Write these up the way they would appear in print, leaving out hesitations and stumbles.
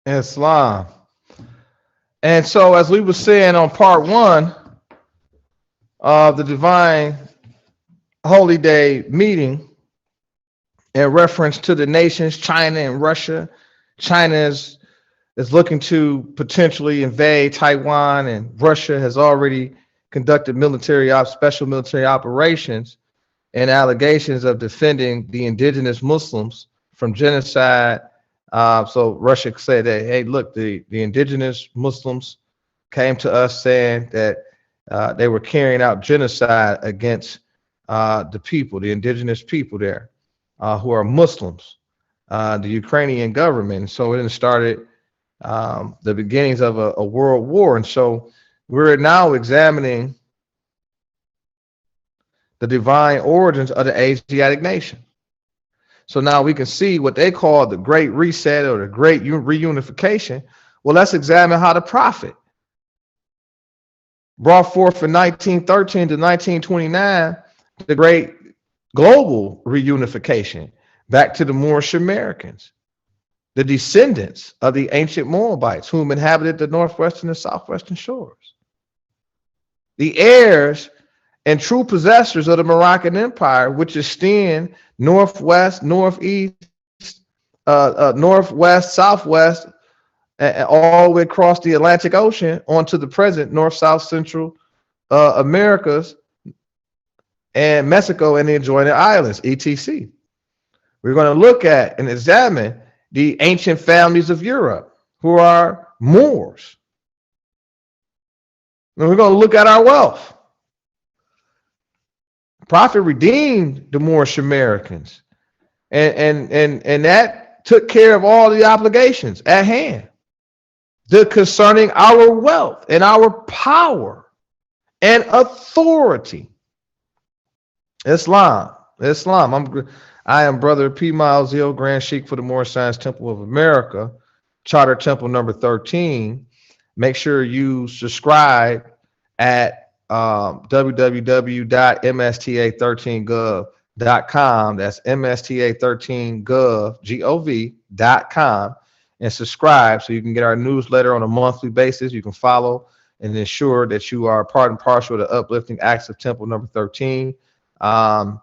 Islam. And so, as we were saying on part one of the Divine Holy Day meeting, in reference to the nations, China and Russia, China is looking to potentially invade Taiwan, and Russia has already conducted special military operations and allegations of defending the indigenous Muslims from genocide. So Russia said that, hey, look, the indigenous Muslims came to us saying that they were carrying out genocide against the people, the indigenous people there, who are Muslims, the Ukrainian government. So it started the beginnings of a world war. And so we're now examining the divine origins of the Asiatic nation. So now we can see what they call the Great Reset or the Great Reunification. Well, let's examine how the prophet brought forth in 1913 to 1929 the great global reunification back to the Moorish Americans, the descendants of the ancient Moabites whom inhabited the northwestern and southwestern shores, the heirs and true possessors of the Moroccan Empire, which extend northwest, northeast, northwest, southwest, all the way across the Atlantic Ocean onto the present North, South, Central Americas and Mexico and the adjoining islands, etc. We're going to look at and examine the ancient families of Europe who are Moors. And we're going to look at our wealth. The prophet redeemed the Moorish Americans, and that took care of all the obligations at hand. Concerning our wealth and our power and authority. Islam. I am Brother P. Miles Hill, Grand Sheikh for the Moorish Science Temple of America, Charter Temple number 13. Make sure you subscribe at www.msta13gov.com. That's msta13gov.com, and subscribe so you can get our newsletter on a monthly basis. You can follow and ensure that you are part and parcel of the uplifting acts of Temple number 13. And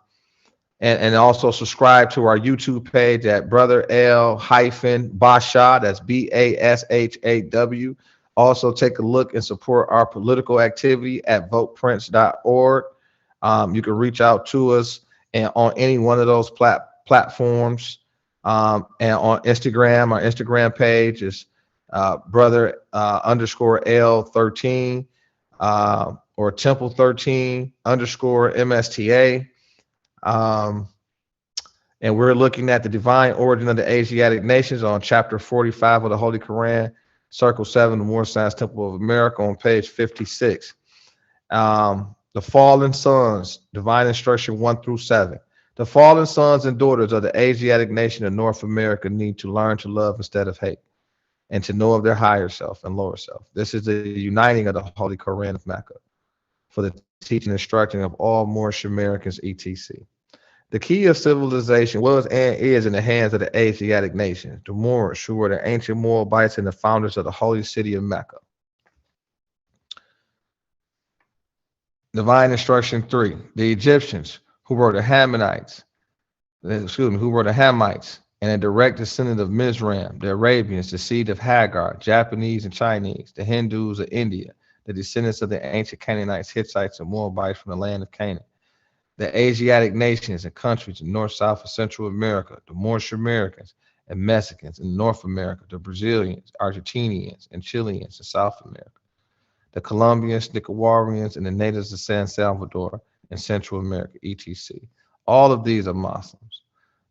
also subscribe to our YouTube page at Brother El-Bashaw. That's BASHAW. Also take a look and support our political activity at voteprince.org. You can reach out to us on any one of those platforms. And on Instagram, our Instagram page is brother underscore L13 or Temple 13 underscore MSTA. And we're looking at the divine origin of the Asiatic nations on chapter 45 of the Holy Quran, Circle 7, the Moorish Science Temple of America, on page 56. The fallen sons, divine instruction 1 through 7. The fallen sons and daughters of the Asiatic nation of North America need to learn to love instead of hate, and to know of their higher self and lower self. This is the uniting of the Holy Quran of Mecca for the teaching and instructing of all Moorish Americans, etc. The key of civilization was and is in the hands of the Asiatic nations, the Moors, who were the ancient Moabites and the founders of the holy city of Mecca. Divine instruction 3. The Egyptians, who were the Hamites, and a direct descendant of Mizraim, the Arabians, the seed of Hagar, Japanese and Chinese, the Hindus of India, the descendants of the ancient Canaanites, Hittites, and Moabites from the land of Canaan. The Asiatic nations and countries in North, South, and Central America, the Moorish Americans and Mexicans in North America, the Brazilians, Argentinians, and Chileans in South America, the Colombians, Nicaraguans, and the natives of San Salvador and Central America, etc. All of these are Muslims.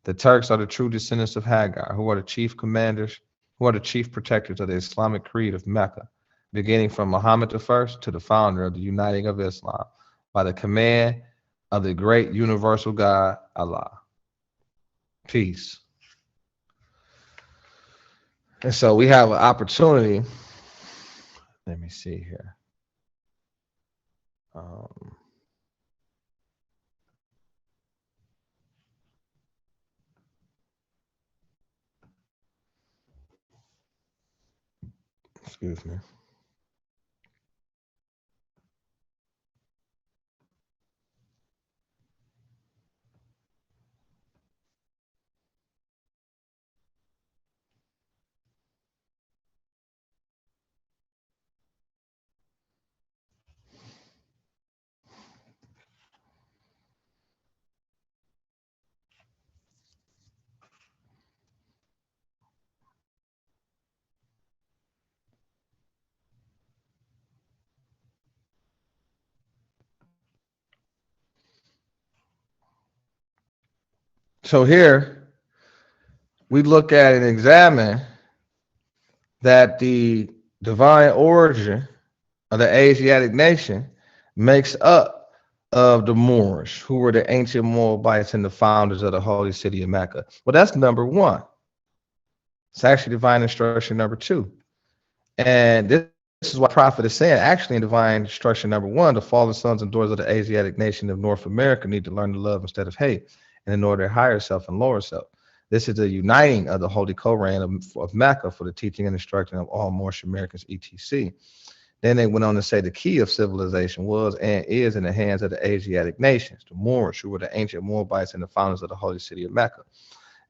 The Turks are the true descendants of Hagar, who are the chief commanders, who are the chief protectors of the Islamic creed of Mecca, beginning from Muhammad I to the founder of the uniting of Islam, by the command of the great universal God, Allah. Peace. And so we have an opportunity. Let me see here. Excuse me. So here we look at and examine that the divine origin of the Asiatic nation makes up of the Moors, who were the ancient Moabites and the founders of the holy city of Mecca. Well, that's number one. It's actually divine instruction number two. And this is what prophet is saying. Actually, in divine instruction number one, the fallen sons and daughters of the Asiatic nation of North America need to learn to love instead of hate, and in order to higher self and lower self. This is the uniting of the Holy Koran of Mecca for the teaching and instruction of all Moorish Americans, etc. Then they went on to say the key of civilization was and is in the hands of the Asiatic nations, the Moors, who were the ancient Moabites and the founders of the holy city of Mecca.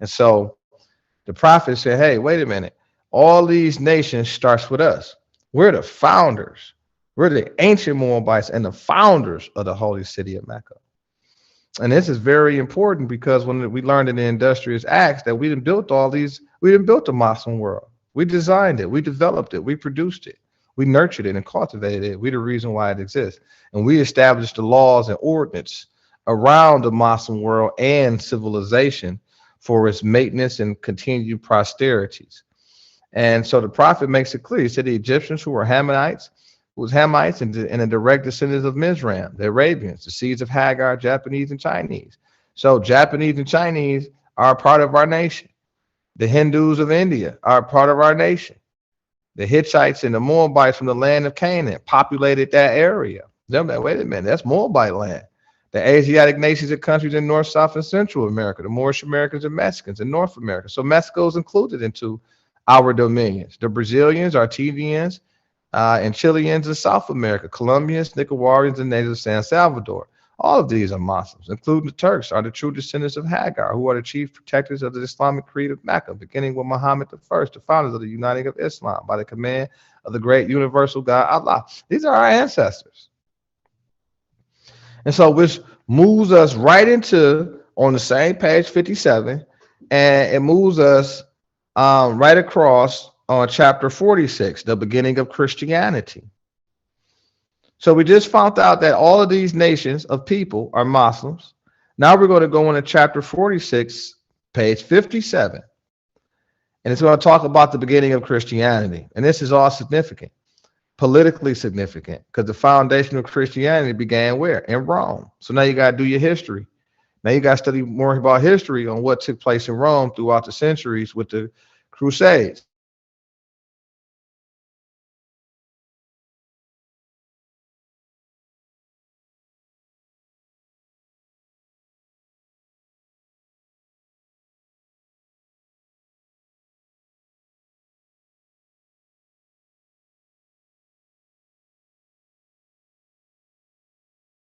And so the prophet said, hey, wait a minute. All these nations starts with us. We're the founders. We're the ancient Moabites and the founders of the holy city of Mecca. And this is very important because when we learned in the Industrious Acts that we didn't built all these, we didn't build the Muslim world. We designed it, we developed it, we produced it. We nurtured it and cultivated it. We're the reason why it exists. And we established the laws and ordinance around the Muslim world and civilization for its maintenance and continued prosperities. And so the prophet makes it clear. He said the Egyptians who were Hamites, and the direct descendants of Mizraim, the Arabians, the seeds of Hagar, Japanese and Chinese. So Japanese and Chinese are a part of our nation. The Hindus of India are a part of our nation. The Hittites and the Moabites from the land of Canaan populated that area. They're like, wait a minute, that's Moabite land. The Asiatic nations and countries in North, South, and Central America, the Moorish Americans and Mexicans in North America. So Mexico is included into our dominions. The Brazilians, Argentinians, and Chileans in South America, Colombians, Nicaraguans, and natives of San Salvador. All of these are Muslims, including the Turks, are the true descendants of Hagar, who are the chief protectors of the Islamic creed of Mecca, beginning with Muhammad I, the founders of the uniting of Islam, by the command of the great universal God, Allah. These are our ancestors. And so which moves us right into, on the same page 57, and it moves us right across on chapter 46, the beginning of Christianity. So we just found out that all of these nations of people are Muslims. Now we're going to go into chapter 46, page 57. And it's going to talk about the beginning of Christianity. And this is all significant, politically significant, because the foundation of Christianity began where? In Rome. So now you got to do your history. Now you got to study more about history on what took place in Rome throughout the centuries with the Crusades.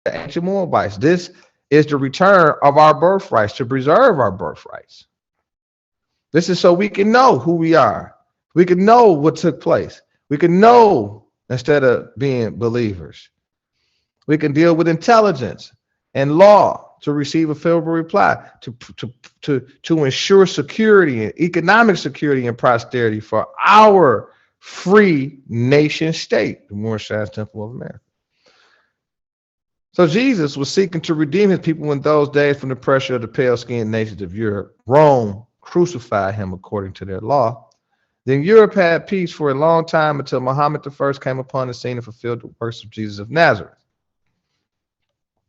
The ancient Moabites. This is the return of our birthrights, to preserve our birthrights. This is so we can know who we are. We can know what took place. We can know instead of being believers. We can deal with intelligence and law to receive a favorable reply, to ensure security and economic security and prosperity for our free nation state, the Moorish Temple of America. So Jesus was seeking to redeem his people in those days from the pressure of the pale-skinned nations of Europe. Rome crucified him according to their law. Then Europe had peace for a long time until Muhammad I came upon the scene and fulfilled the works of Jesus of Nazareth.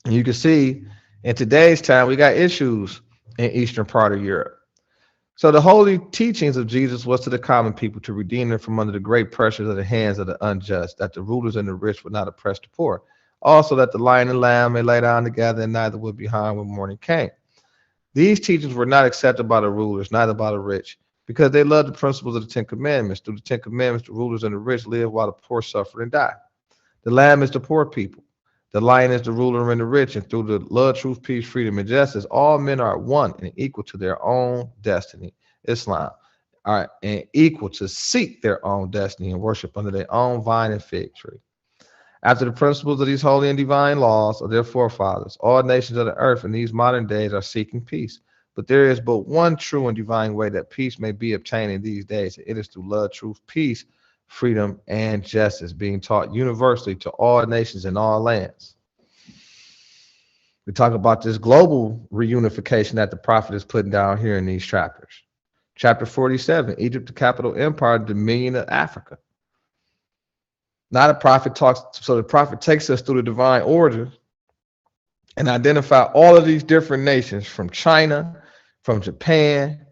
And you can see in today's time, we got issues in eastern part of Europe. So the holy teachings of Jesus was to the common people to redeem them from under the great pressures of the hands of the unjust, that the rulers and the rich would not oppress the poor. Also that the lion and lamb may lay down together and neither would be harmed when morning came. These teachings were not accepted by the rulers, neither by the rich, because they love the principles of the Ten Commandments. Through the Ten Commandments, the rulers and the rich live while the poor suffer and die. The lamb is the poor people. The lion is the ruler and the rich. And through the love, truth, peace, freedom, and justice, all men are one and equal to their own destiny. Islam. All right, and equal to seek their own destiny and worship under their own vine and fig tree. After the principles of these holy and divine laws of their forefathers, all nations of the earth in these modern days are seeking peace. But there is but one true and divine way that peace may be obtained in these days. It is through love, truth, peace, freedom, and justice being taught universally to all nations in all lands. We talk about this global reunification that the prophet is putting down here in these chapters. Chapter 47, Egypt, the capital empire, dominion of Africa. Now the prophet talks, so the prophet takes us through the divine order and identify all of these different nations from China, from Japan,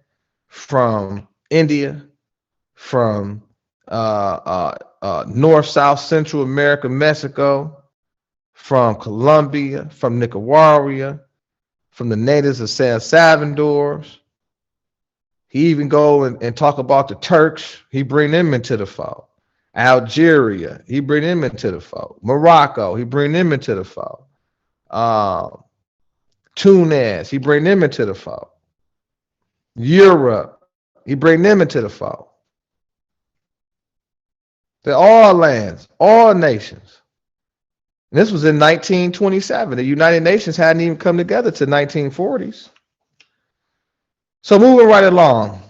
from India, from North, South, Central America, Mexico, from Colombia, from Nicaragua, from the natives of San Salvador. He even go and talk about the Turks. He bring them into the fold. Algeria, he bring them into the fold. Morocco, he bring them into the fold. Tunis, he bring them into the fold. Europe, he bring them into the fold. They're all lands, all nations. And this was in 1927. The United Nations hadn't even come together to 1940s. So moving right along,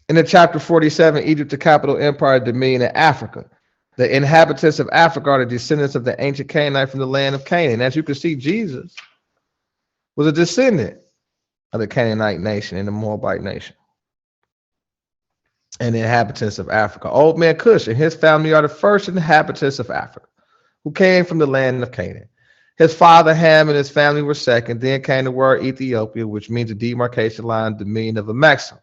in the chapter 47, Egypt, the capital empire, dominion in Africa. The inhabitants of Africa are the descendants of the ancient Canaanite from the land of Canaan. As you can see, Jesus was a descendant of the Canaanite nation and the Moabite nation. And the inhabitants of Africa. Old man Cush and his family are the first inhabitants of Africa who came from the land of Canaan. His father Ham and his family were second. Then came the word Ethiopia, which means the demarcation line, dominion of a maxim,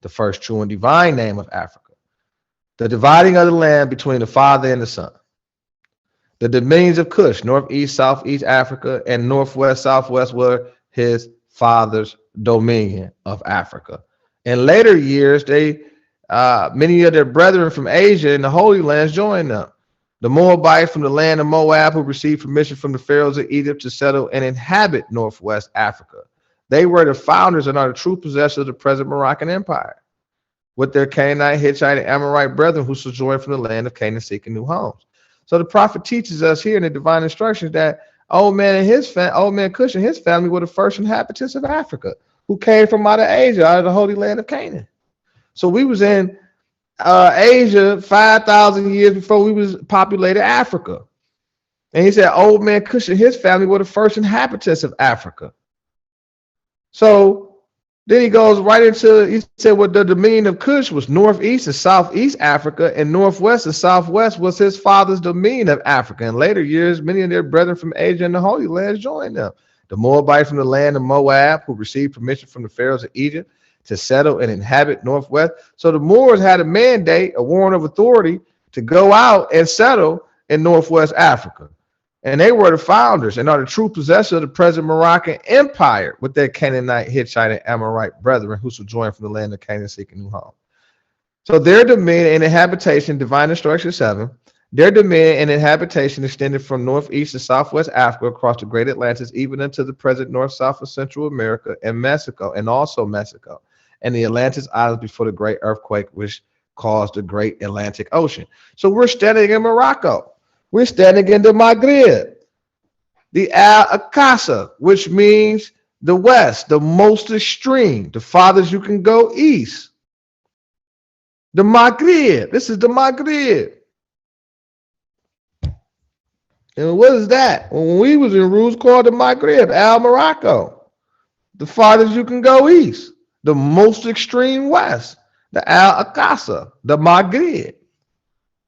the first true and divine name of Africa. The dividing of the land between the father and the son. The dominions of Cush, northeast, southeast Africa, and northwest, southwest were his father's dominion of Africa. In later years, many of their brethren from Asia and the Holy Lands joined them. The Moabites from the land of Moab, who received permission from the pharaohs of Egypt to settle and inhabit northwest Africa. They were the founders and are the true possessors of the present Moroccan Empire, with their Canaanite, Hittite, and Amorite brethren who sojourned from the land of Canaan seeking new homes. So the prophet teaches us here in the divine instructions that old man Cush and his family were the first inhabitants of Africa, who came from out of Asia, out of the holy land of Canaan. So we was in Asia 5,000 years before we was populated Africa. And he said old man Cush and his family were the first inhabitants of Africa. So then he goes right into, he said, well, the dominion of Cush was northeast and southeast Africa, and northwest and southwest was his father's dominion of Africa. In later years, many of their brethren from Asia and the Holy Lands joined them. The Moabites from the land of Moab, who received permission from the pharaohs of Egypt to settle and inhabit northwest. So the Moors had a mandate, a warrant of authority to go out and settle in northwest Africa. And they were the founders and are the true possessors of the present Moroccan Empire, with their Canaanite, Hittite, and Amorite brethren who sojourned from the land of Canaan seeking new home. So their dominion and habitation, divine instruction 7, their dominion and inhabitation extended from northeast to southwest Africa across the great Atlantis, even into the present north, south of Central America and Mexico, and also Mexico, and the Atlantis Islands before the great earthquake, which caused the great Atlantic Ocean. So we're standing in Morocco. We're standing in the Maghreb, the Al-Aqsa, which means the west, the most extreme, the farthest you can go east. The Maghreb, this is the Maghreb. And what is that? When we was in rules called the Maghreb, Al-Morocco, the farthest you can go east, the most extreme west, the Al-Aqsa, the Maghreb,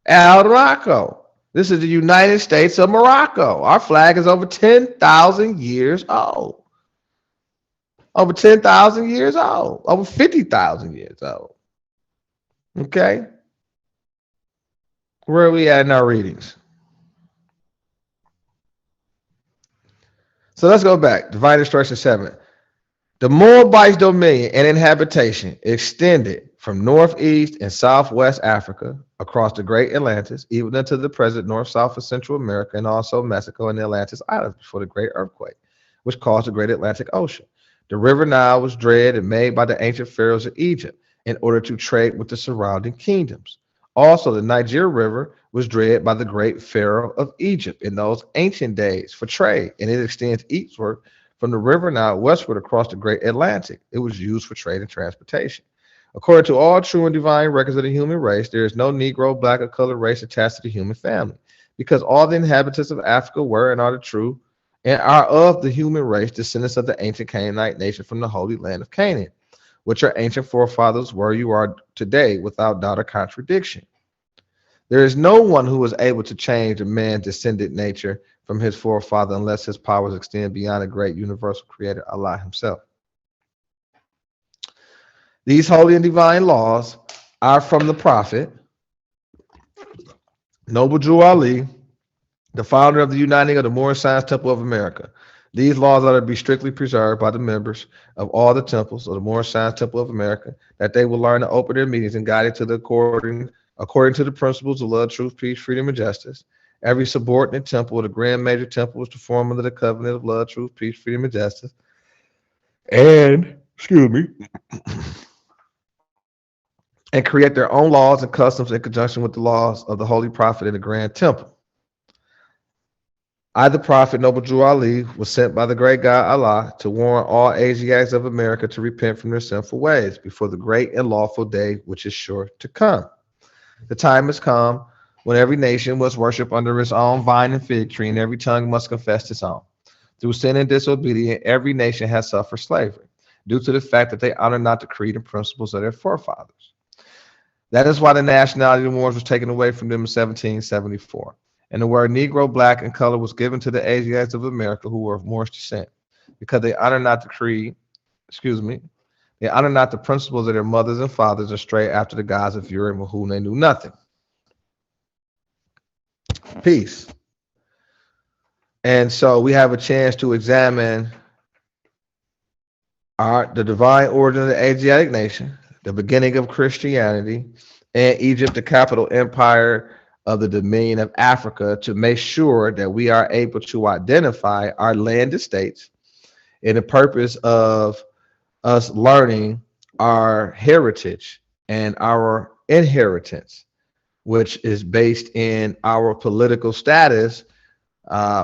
Al-Morocco. This is the United States of Morocco. Our flag is over 10,000 years old. Over 10,000 years old. Over 50,000 years old. Okay? Where are we at in our readings? So let's go back. Divine instruction 7. The Moabites' dominion and inhabitation extended from northeast and southwest Africa, across the great Atlantis, even into the present north, south, and Central America, and also Mexico and the Atlantis Islands before the great earthquake, which caused the great Atlantic Ocean. The river Nile was dredged and made by the ancient pharaohs of Egypt in order to trade with the surrounding kingdoms. Also, the Niger River was dredged by the great pharaoh of Egypt in those ancient days for trade, and it extends eastward from the river Nile westward across the great Atlantic. It was used for trade and transportation. According to all true and divine records of the human race, there is no Negro, black, or colored race attached to the human family, because all the inhabitants of Africa were and are the true and are of the human race, descendants of the ancient Canaanite nation from the holy land of Canaan, which our ancient forefathers were, you are today, without doubt or contradiction. There is no one who is able to change a man's descendant nature from his forefather unless his powers extend beyond the great universal creator, Allah himself. These holy and divine laws are from the prophet, Noble Drew Ali, the founder of the Uniting of the Moorish Science Temple of America. These laws are to be strictly preserved by the members of all the temples of the Moorish Science Temple of America, that they will learn to open their meetings and guide it to the according to the principles of love, truth, peace, freedom, and justice. Every subordinate temple of the Grand Major Temple is to form under the covenant of love, truth, peace, freedom, and justice. And, and create their own laws and customs in conjunction with the laws of the Holy Prophet in the Grand Temple. I, the Prophet Noble Drew Ali, was sent by the great God Allah to warn all Asiatics of America to repent from their sinful ways before the great and lawful day which is sure to come. The time has come when every nation must worship under its own vine and fig tree, and every tongue must confess its own. Through sin and disobedience, every nation has suffered slavery, due to the fact that they honor not the creed and principles of their forefathers. That is why the nationality of the Moors was taken away from them in 1774. And the word Negro, black, and color was given to the Asiatics of America who were of Moorish descent, because they honor not the creed, they honor not the principles of their mothers and fathers, and stray after the gods of Europe, of whom they knew nothing. Peace. And so we have a chance to examine the divine origin of the Asiatic nation, the beginning of Christianity, and Egypt, the capital empire of the Dominion of Africa, to make sure that we are able to identify our land estates in the purpose of us learning our heritage and our inheritance, which is based in our political status,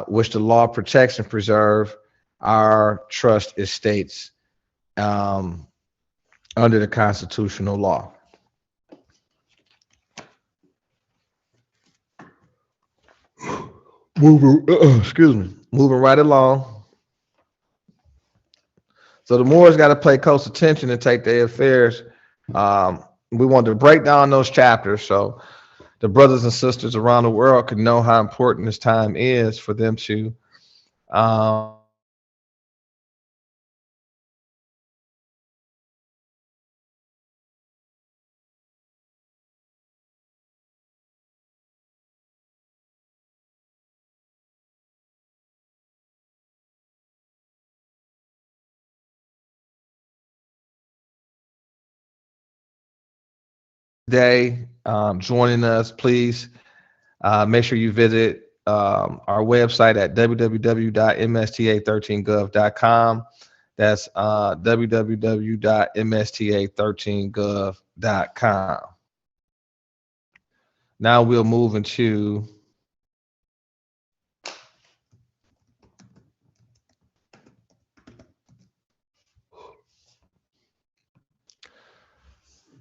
which the law protects and preserve our trust estates under the constitutional law. Moving right along. So the Moors got to pay close attention and take their affairs. We want to break down those chapters so the brothers and sisters around the world can know how important this time is for them to joining us. Please make sure you visit our website at www.msta13gov.com. That's www.msta13gov.com. Now we'll move into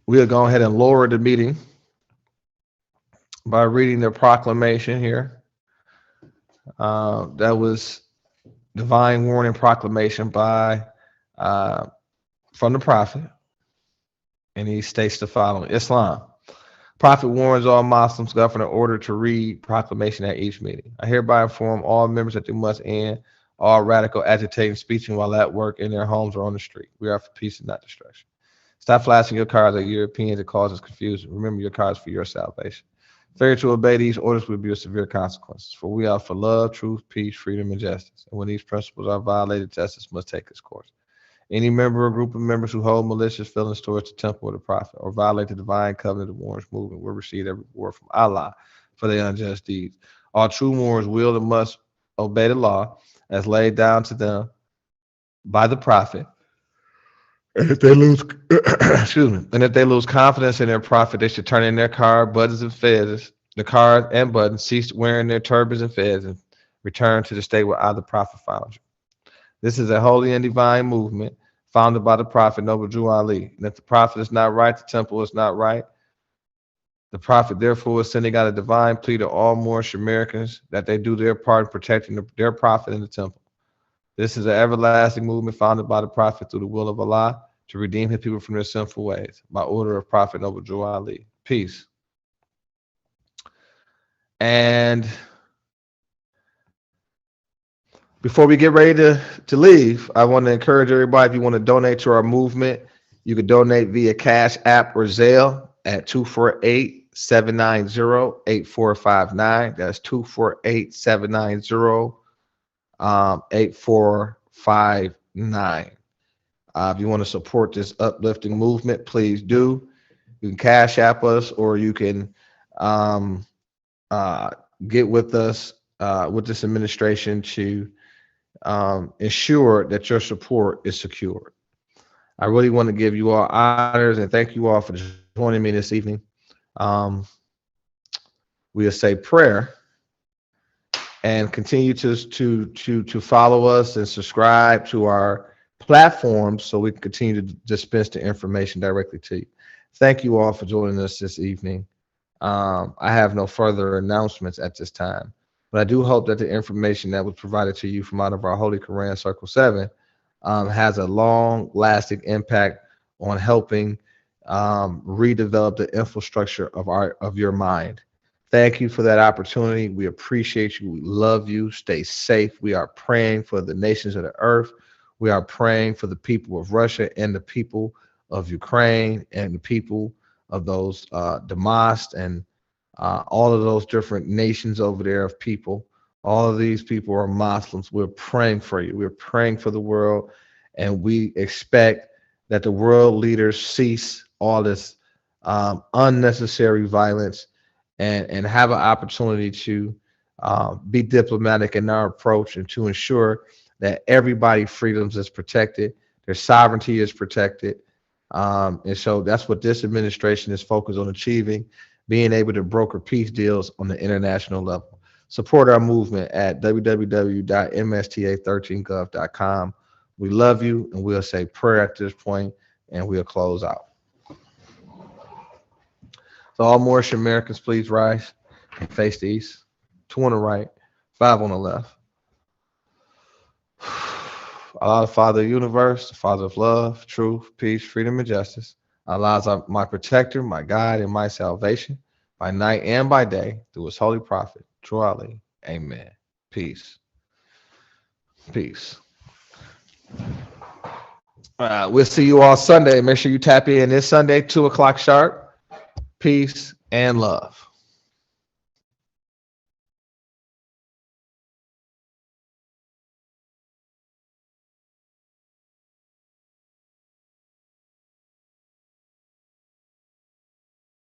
we'll go ahead and lower the meeting by reading the proclamation here. That was divine warning proclamation by from the prophet, and he states the following: Islam. Prophet warns all Muslims, governor order to read proclamation at each meeting. I hereby inform all members that they must end all radical agitating speech while at work, in their homes, or on the street. We are for peace and not destruction. Stop flashing your cards at Europeans. It causes confusion. Remember your cards for your salvation. Failure to obey these orders will be of severe consequences. For we are for love, truth, peace, freedom, and justice. And when these principles are violated, justice must take its course. Any member or group of members who hold malicious feelings towards the temple of the prophet or violate the divine covenant of Moorish movement will receive every reward from Allah for their unjust deeds. All true Moors will and must obey the law as laid down to them by the prophet. And if they lose, excuse me, and if they lose confidence in their prophet, they should turn in their card, buttons, and feathers, the card and buttons, cease wearing their turbans and fez, and return to the state where Allah the prophet found you. This is a holy and divine movement founded by the prophet Noble Drew Ali. And if the prophet is not right, the temple is not right. The prophet therefore is sending out a divine plea to all Moorish Americans that they do their part in protecting their prophet in the temple. This is an everlasting movement founded by the prophet through the will of Allah to redeem his people from their sinful ways by order of Prophet Noble Drew Ali. Peace. And before we get ready to leave, I want to encourage everybody, if you want to donate to our movement, you can donate via Cash App or Zelle at 248-790-8459. That's 248-790-8459. If you want to support this uplifting movement, please do. You can Cash App us, or you can get with us with this administration to ensure that your support is secured. I really want to give you all honors and thank you all for joining me this evening. We'll say prayer and continue to follow us and subscribe to our platforms so we can continue to dispense the information directly to you. Thank you all for joining us this evening. I have no further announcements at this time, but I do hope that the information that was provided to you from out of our Holy Quran Circle 7 has a long-lasting impact on helping redevelop the infrastructure of your mind. Thank you for that opportunity. We appreciate you. We love you. Stay safe. We are praying for the nations of the earth. We are praying for the people of Russia and the people of Ukraine and the people of those Damascus and all of those different nations over there of people. All of these people are Muslims. We're praying for you. We're praying for the world, and we expect that the world leaders cease all this unnecessary violence and have an opportunity to be diplomatic in our approach and to ensure that everybody's freedoms is protected, their sovereignty is protected. And so that's what this administration is focused on achieving, being able to broker peace deals on the international level. Support our movement at www.msta13gov.com. We love you, and we'll say prayer at this point, and we'll close out. So all Moorish Americans, please rise and face the east. 2 on the right, 5 on the left. Allah, the Father of the universe, the Father of love, truth, peace, freedom, and justice. Allah is my protector, my guide, and my salvation by night and by day through his holy prophet, Drew Ali. Amen. Peace. Peace. We'll see you all Sunday. Make sure you tap in this Sunday, 2 o'clock sharp. Peace and love.